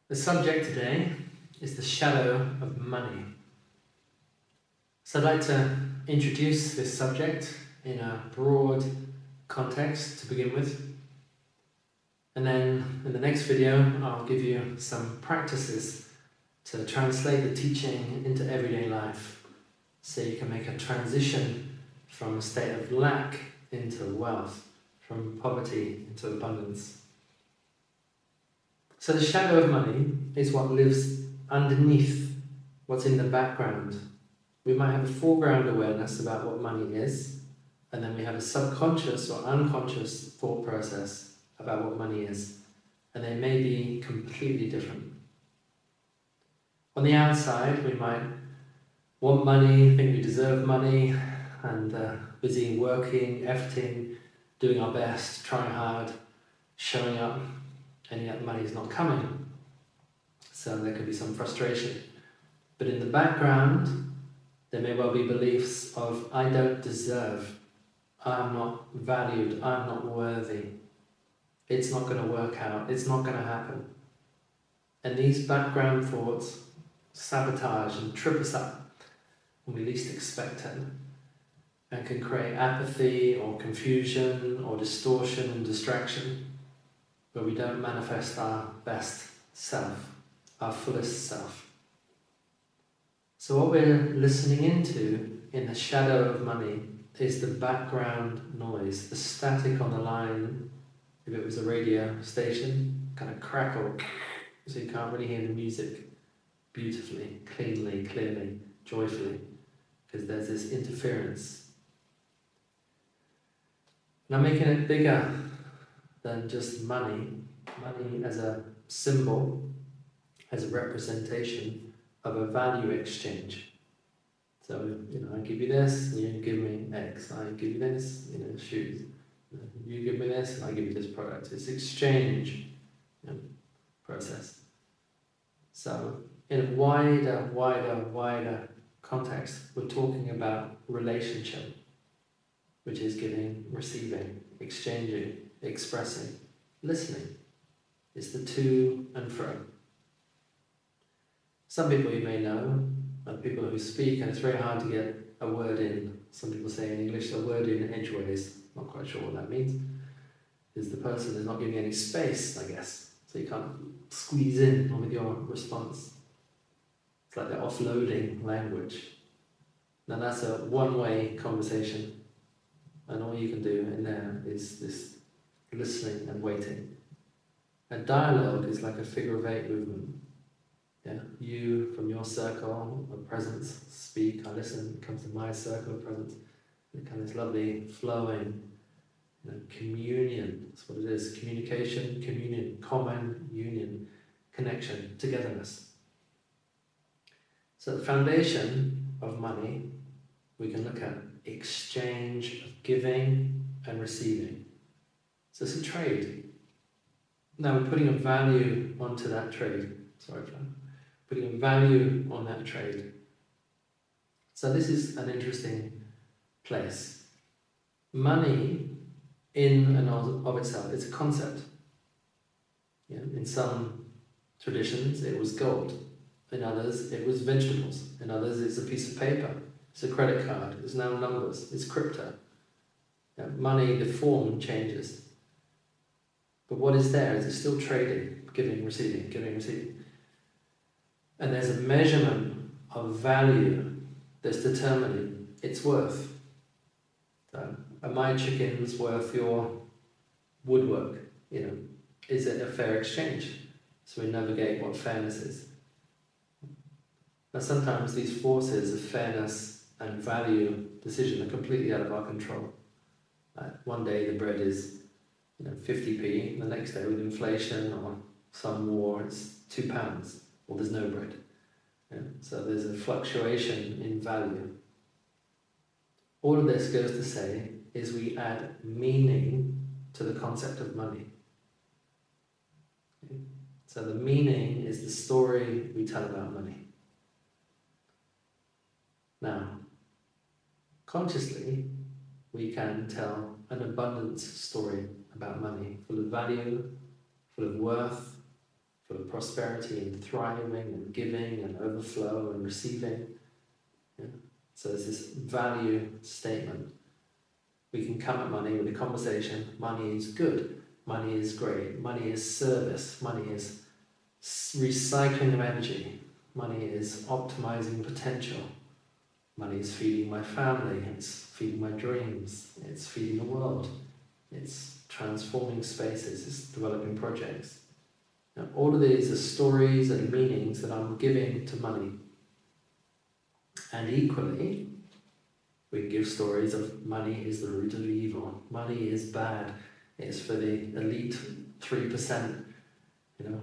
The subject today is the shadow of money. So I'd like to introduce this subject in a broad context to begin with. And then in the next video, I'll give you some practices to translate the teaching into everyday life so you can make a transition from a state of lack into wealth, from poverty into abundance. So the shadow of money is what lives underneath what's in the background. We might have a foreground awareness about what money is, and then we have a subconscious or unconscious thought process about what money is, and they may be completely different. On the outside, we might want money, think we deserve money, and busy working, efforting, doing our best, trying hard, showing up, and yet money is not coming. So there could be some frustration. But in the background, there may well be beliefs of, I don't deserve, I'm not valued, I'm not worthy, it's not going to work out, it's not going to happen. And these background thoughts sabotage and trip us up when we least expect it, and can create apathy or confusion or distortion and distraction, where we don't manifest our best self, our fullest self. So what we're listening into in the shadow of money is the background noise, the static on the line. If it was a radio station, kind of crackle, so you can't really hear the music beautifully, cleanly, clearly, joyfully, because there's this interference. Now making it bigger than just money as a symbol, as a representation of a value exchange. So, I give you this, and you give me X. I give you this, shoes. You give me this, and I give you this product. It's exchange process. So, in a wider context, we're talking about relationship, which is giving, receiving, exchanging, expressing, listening. It's the to and fro. Some people you may know are people who speak, and it's very hard to get a word in. Some people say in English, a word in edgeways. Not quite sure what that means. Is the person is not giving any space, I guess. So you can't squeeze in with your response. It's like they're offloading language. Now that's a one-way conversation. And all you can do in there is this listening and waiting. A dialogue is like a figure of eight movement. Yeah, you from your circle of presence speak, I listen, it comes to my circle of presence. It kind of this lovely flowing, communion. That's what it is. Communication, communion, common union, connection, togetherness. So the foundation of money, we can look at exchange of giving and receiving. So it's a trade. Now we're putting a value onto that trade. Sorry, Fran. Putting a value on that trade. So this is an interesting place. Money, in and of itself, it's a concept. In some traditions, it was gold. In others, it was vegetables. In others, it's a piece of paper. It's a credit card. It's now numbers. It's crypto. Money, the form changes. But what is there is it's still trading, giving, receiving, giving, receiving. And there's a measurement of value that's determining its worth. So, are my chickens worth your woodwork? Is it a fair exchange? So we navigate what fairness is. Now sometimes these forces of fairness and value decision are completely out of our control. One day the bread is 50p, the next day with inflation or some war it's £2, or there's no bread. So there's a fluctuation in value. All of this goes to say is we add meaning to the concept of money. So the meaning is the story we tell about money. Now, consciously, we can tell an abundance story about money, full of value, full of worth, full of of prosperity and thriving and giving and overflow and receiving. Yeah? So there's this value statement. We can come at money with a conversation. Money is good. Money is great. Money is service. Money is recycling of energy. Money is optimizing potential. Money is feeding my family. It's feeding my dreams. It's feeding the world. It's transforming spaces. It's developing projects. Now, all of these are stories and meanings that I'm giving to money. And equally, we can give stories of money is the root of evil. Money is bad. It's for the elite 3%.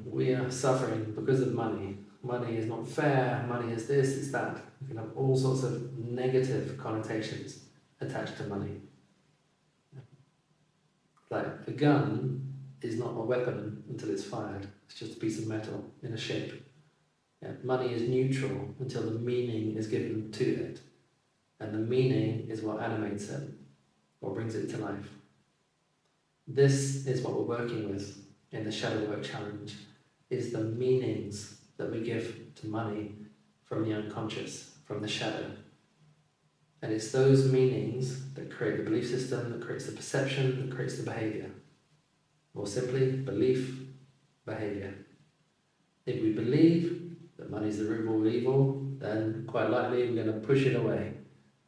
We are suffering because of money. Money is not fair. Money is this, it's that. We can have all sorts of negative connotations attached to money. Like a gun is not a weapon until it's fired. It's just a piece of metal in a shape. Yeah, money is neutral until the meaning is given to it. And the meaning is what animates it, or brings it to life. This is what we're working with in the Shadow Work Challenge, is the meanings that we give to money from the unconscious, from the shadow. And it's those meanings that create the belief system, that creates the perception, that creates the behavior. More simply, belief, behavior. If we believe that money is the root of all evil, then quite likely we're going to push it away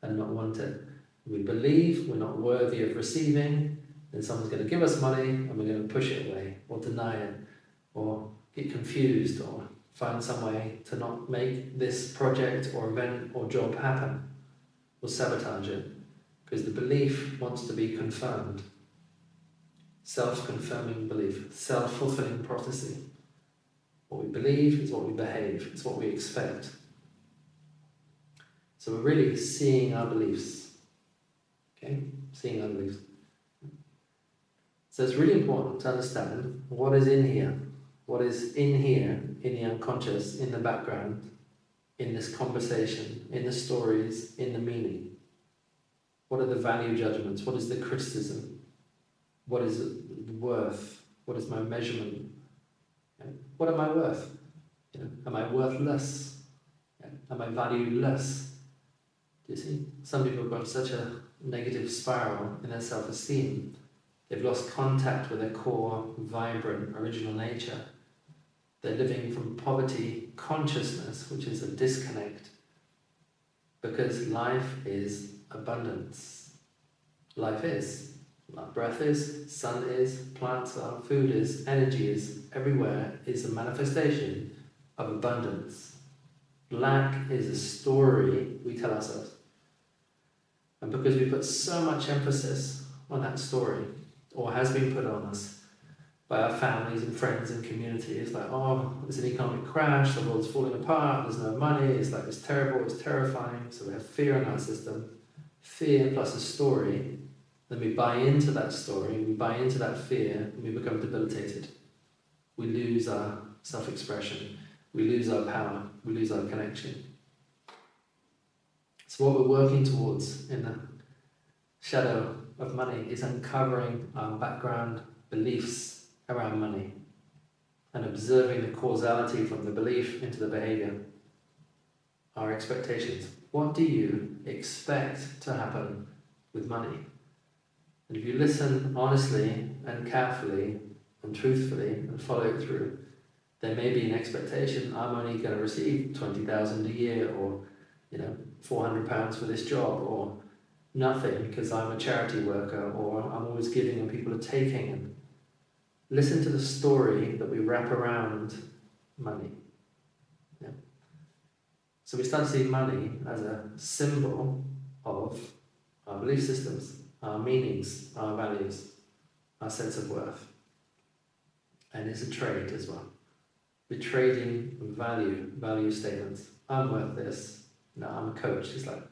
and not want it. If we believe we're not worthy of receiving, then someone's going to give us money and we're going to push it away, or deny it, or get confused, or find some way to not make this project or event or job happen, or sabotage it, because the belief wants to be confirmed. Self-confirming belief, self-fulfilling prophecy. What we believe is what we behave, it's what we expect. So we're really seeing our beliefs. Okay? Seeing our beliefs. So it's really important to understand what is in here. What is in here, in the unconscious, in the background, in this conversation, in the stories, in the meaning. What are the value judgments? What is the criticism? What is the worth? What is my measurement? What am I worth? Am I worthless? Am I valueless? Do you see? Some people have got such a negative spiral in their self-esteem. They've lost contact with their core, vibrant, original nature. They're living from poverty consciousness, which is a disconnect. Because life is abundance. Life is. Like breath is, sun is, plants are, food is, energy is, everywhere is a manifestation of abundance. Lack is a story we tell ourselves. And because we put so much emphasis on that story, or has been put on us by our families and friends and community, it's like, oh, there's an economic crash, the world's falling apart, there's no money, it's like, it's terrible, it's terrifying. So we have fear in our system, fear plus a story. Then we buy into that story, we buy into that fear, and we become debilitated. We lose our self-expression, we lose our power, we lose our connection. So what we're working towards in the shadow of money is uncovering our background beliefs around money and observing the causality from the belief into the behavior. Our expectations. What do you expect to happen with money? And if you listen honestly and carefully and truthfully and follow it through, there may be an expectation, I'm only going to receive 20,000 a year, or £400 for this job, or nothing because I'm a charity worker, or I'm always giving and people are taking. And listen to the story that we wrap around money. Yeah. So we start to see money as a symbol of our belief systems, our meanings, our values, our sense of worth. And it's a trade as well. We're trading value statements. I'm worth this. No, I'm a coach. It's like,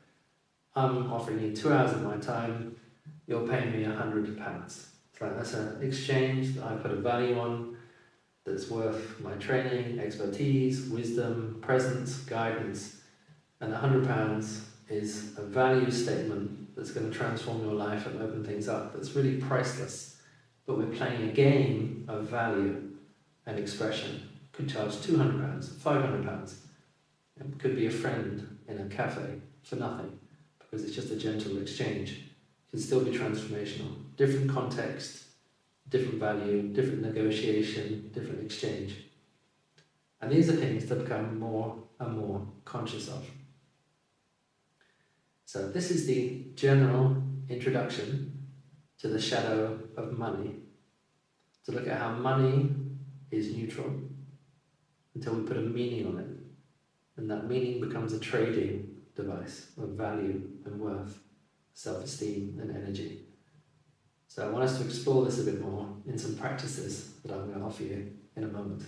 I'm offering you 2 hours of my time, you're paying me £100. It's like, that's an exchange that I put a value on that's worth my training, expertise, wisdom, presence, guidance. And £100 is a value statement that's going to transform your life and open things up. That's really priceless. But we're playing a game of value and expression. could charge £200, £500. It could be a friend in a cafe for nothing, because it's just a gentle exchange. It can still be transformational. Different context, different value, different negotiation, different exchange. And these are things to become more and more conscious of. So this is the general introduction to the shadow of money, to look at how money is neutral until we put a meaning on it. And that meaning becomes a trading device of value and worth, self-esteem and energy. So I want us to explore this a bit more in some practices that I'm going to offer you in a moment.